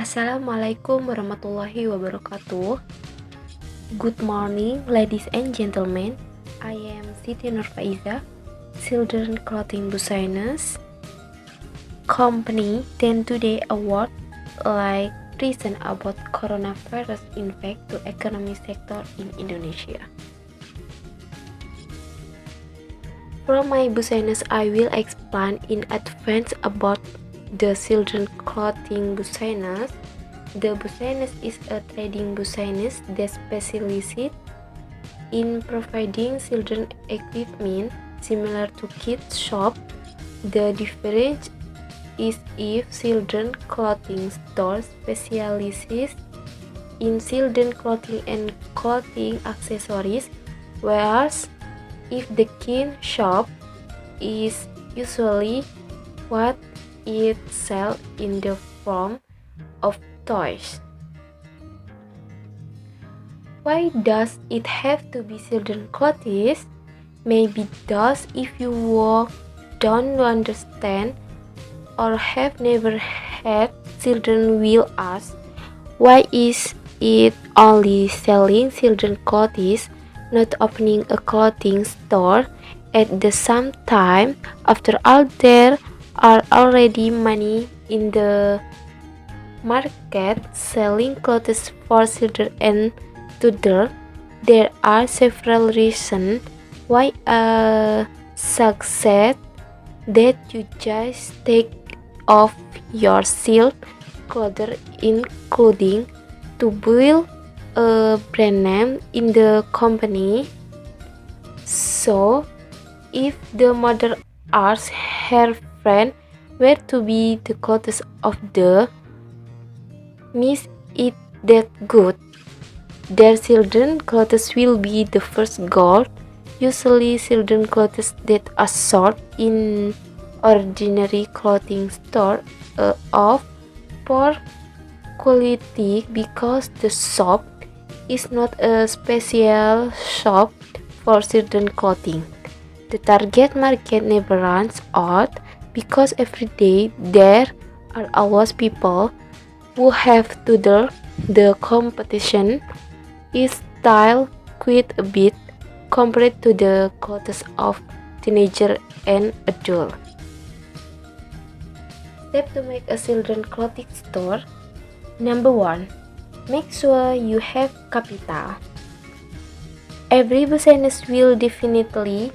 Assalamualaikum warahmatullahi wabarakatuh. Good morning, ladies and gentlemen. I am Siti Nurfaiza, Children Clothing Designers Company. Then today award like present about coronavirus impact to economic sector in Indonesia. From my business, I will explain in advance about the children clothing business. The business is a trading business that specializes in providing children equipment similar to kids shop. The difference is if children clothing store specializes in children clothing and clothing accessories, whereas if the kid shop is usually what it sells in the form of toys. Why does it have to be children clothes? Maybe thus if you don't understand or have never had children will ask, why is it only selling children clothes, not opening a clothing store at the same time? After all, there are already many in the market selling clothes for children and toddlers. There are several reasons why a success that you just take off your silk clothes, including to build a brand name in the company. So if the mother asks her friend where to be the clothes of the miss it that good, their children clothes will be the first goal. Usually children clothes that are sold in ordinary clothing store of poor quality because the shop is not a special shop for children clothing. The target market never runs out because every day there are always people who have to do the competition is style quite a bit compared to the clothes of teenager and adult. Step to make a children clothing store. Number 1. Make sure you have capital. Every business will definitely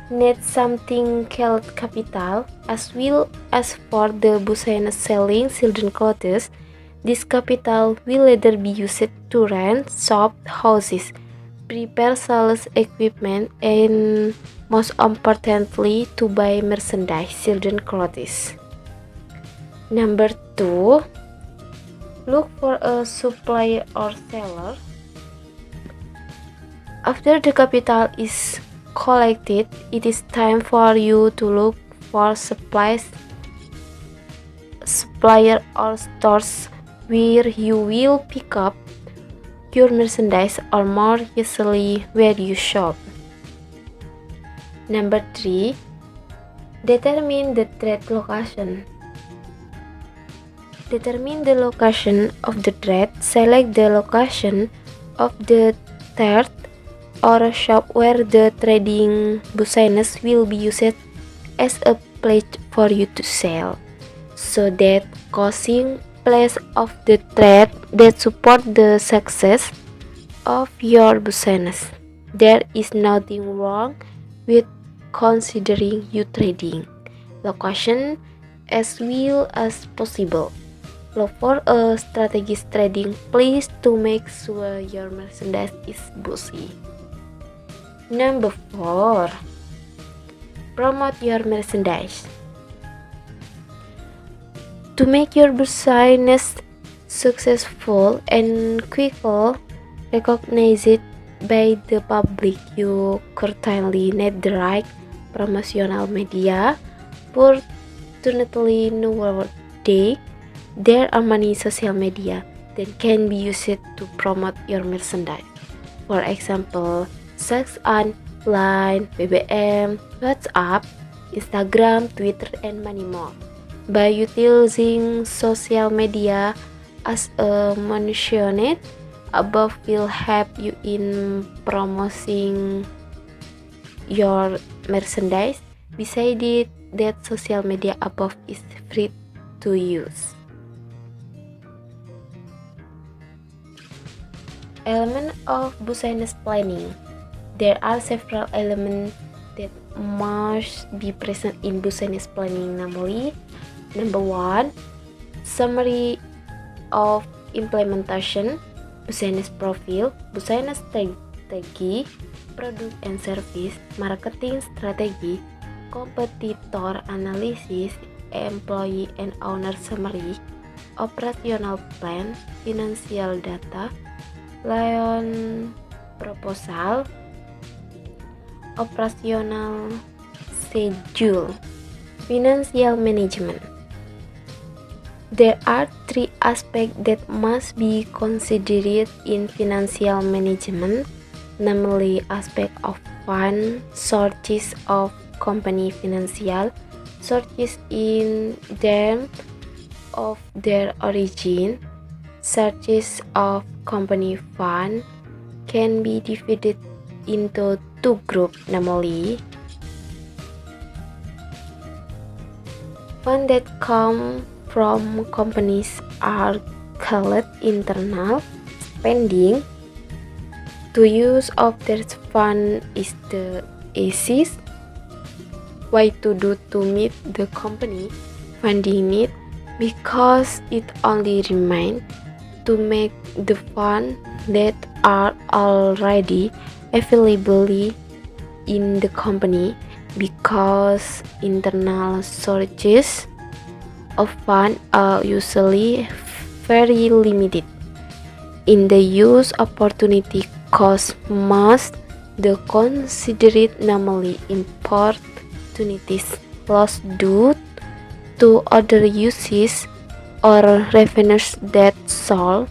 need something called capital, as well as for the business selling children clothes. This capital will later be used to rent shop houses, prepare sales equipment, and most importantly to buy merchandise children clothes. Number 2. Look for a supplier or seller. After the capital is collected, it is time for you to look for supplier or stores where you will pick up your merchandise, or more usually where you shop. Number 3. Determine the trade location. Determine the location of the trade. Select the location of the trade or a shop where the trading business will be used as a place for you to sell, so that causing place of the trade that support the success of your business. There is nothing wrong with considering your trading location as well as possible. Look for a strategist trading place to make sure your merchandise is busy. Number 4. Promote your merchandise. To make your business successful and quickly recognized by the public, you currently need the right promotional media. Fortunately, nowadays, there are many social media that can be used to promote your merchandise. For example, such as Line, BBM, WhatsApp, Instagram, Twitter, and many more. By utilizing social media as mentioned above will help you in promoting your merchandise. Besides it, that social media above is free to use. Element of business planning. There are several elements that must be present in business planning, namely, number 1, summary of implementation, business profile, business strategy, product and service, marketing strategy, competitor analysis, employee and owner summary, operational plan, financial data, loan proposal, operational schedule, financial management. There are 3 aspects that must be considered in financial management, namely aspect of fund, sources of company financial, sources in terms of their origin, sources of company fund can be divided into 2 groups, namely funds that come from companies are called internal spending. The use of that fund is the easiest way to do to meet the company funding need, because it only remains to make the funds that are already available in the company, because internal sources of funds are usually very limited. In the use opportunity cost must the considered, namely opportunities lost due to other uses or revenues that should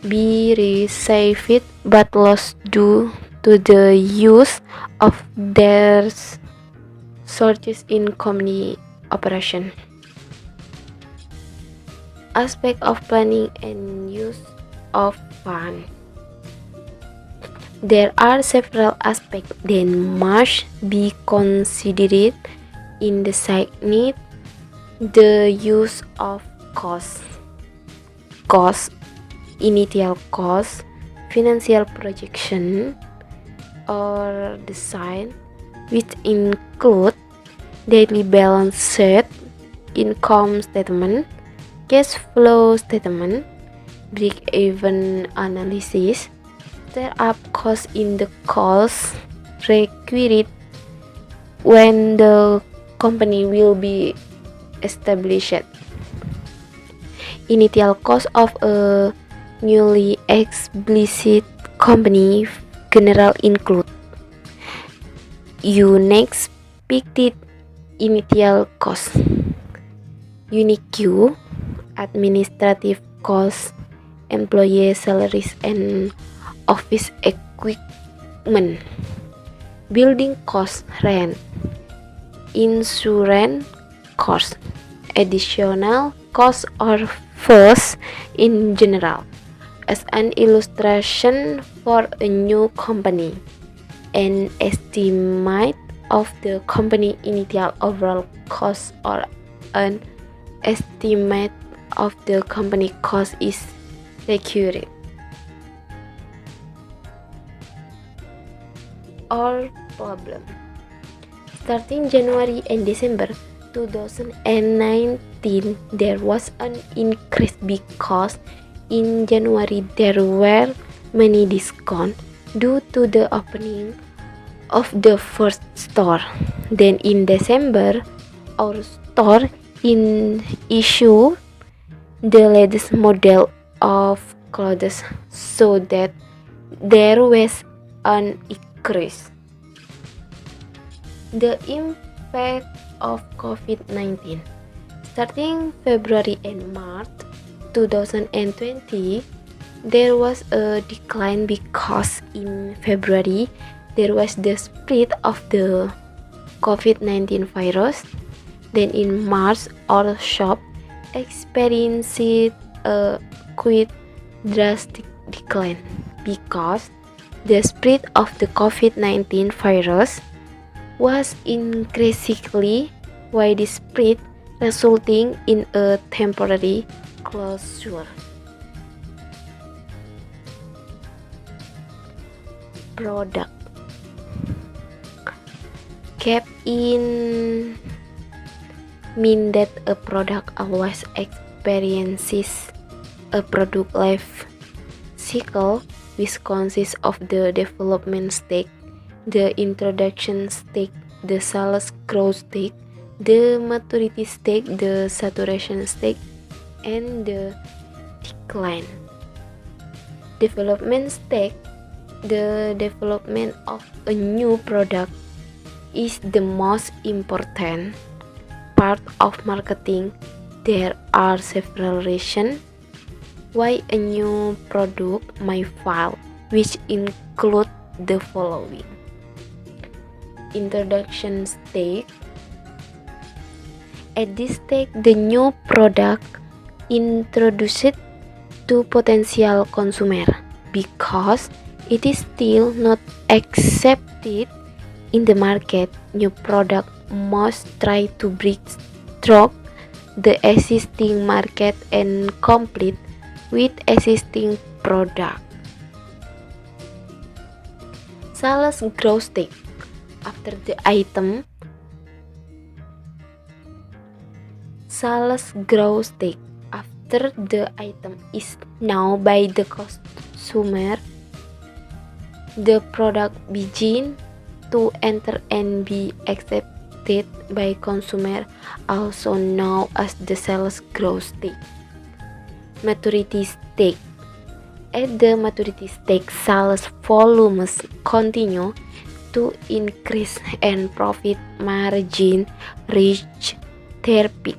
be received but lost due to the use of their sources in company operation. Aspect of planning and use of funds. There are several aspects that must be considered in deciding the use of cost, initial cost, financial projection or design, which include daily balance sheet, income statement, cash flow statement, break-even analysis, startup cost in the cost required when the company will be established. Initial cost of a newly established company general include unexpected initial cost, unique administrative costs, employee salaries and office equipment, building cost, rent, insurance cost, additional costs or fees in general. As an illustration for a new company, an estimate of the company initial overall cost or an estimate of the company cost is required. Or problem. Starting January and December 2019 there was an increase because in January there were many discounts due to the opening of the first store. Then in December our store issue the latest model of clothes so that there was an increase. The impact of COVID-19. Starting February and March 2020, there was a decline because in February there was the spread of the COVID-19 virus. Then in March, our shop experienced a quite drastic decline because the spread of the COVID-19 virus was increasingly widespread, resulting in a temporary closure. Product gap in mean that a product always experiences a product life cycle which consists of the development stage, the introduction stage, the sales growth stage, the maturity stage, the saturation stage, and the decline. Development stage, the development of a new product is the most important part of marketing. There are several reasons why a new product may fail, which include the following. Introduction stage. At this stage, the new product introduced to potential consumer because it is still not accepted in the market. New product must try to break through the existing market and compete with existing product. Sales growth stage. After the item sales growth stage. After the item is known by the consumer, the product begins to enter and be accepted by consumer, also known as the sales growth stage. Maturity stage. At the maturity stage, sales volumes continue to increase and profit margin reach their peak,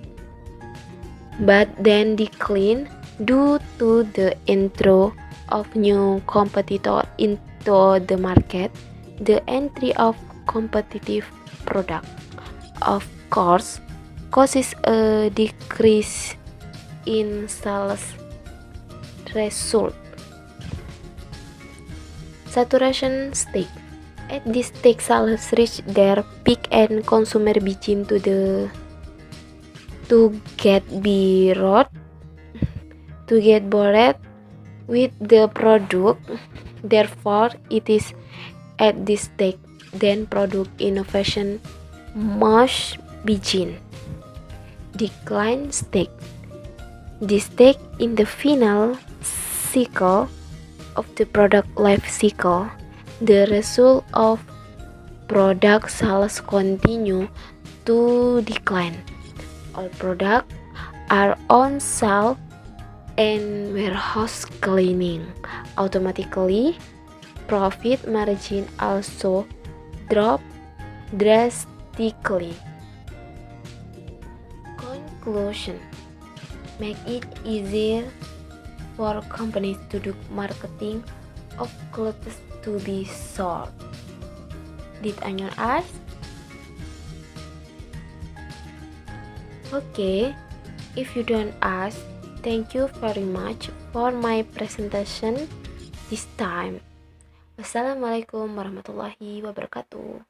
but then decline due to the entry of new competitor into the market. The entry of competitive product, of course, causes a decrease in sales result. Saturation stage. At this stage, sales reach their peak and consumer begin to get bored with the product. Therefore, it is at this stage then product innovation must begin. Decline stage. This stage in the final cycle of the product life cycle. The result of product sales continue to decline. All products are on sale and warehouse cleaning. Automatically, profit margin also drop drastically. Conclusion. Make it easier for companies to do marketing of clothes to be sold. Did anyone ask? Okay, if you don't ask, thank you very much for my presentation this time. Wassalamualaikum warahmatullahi wabarakatuh.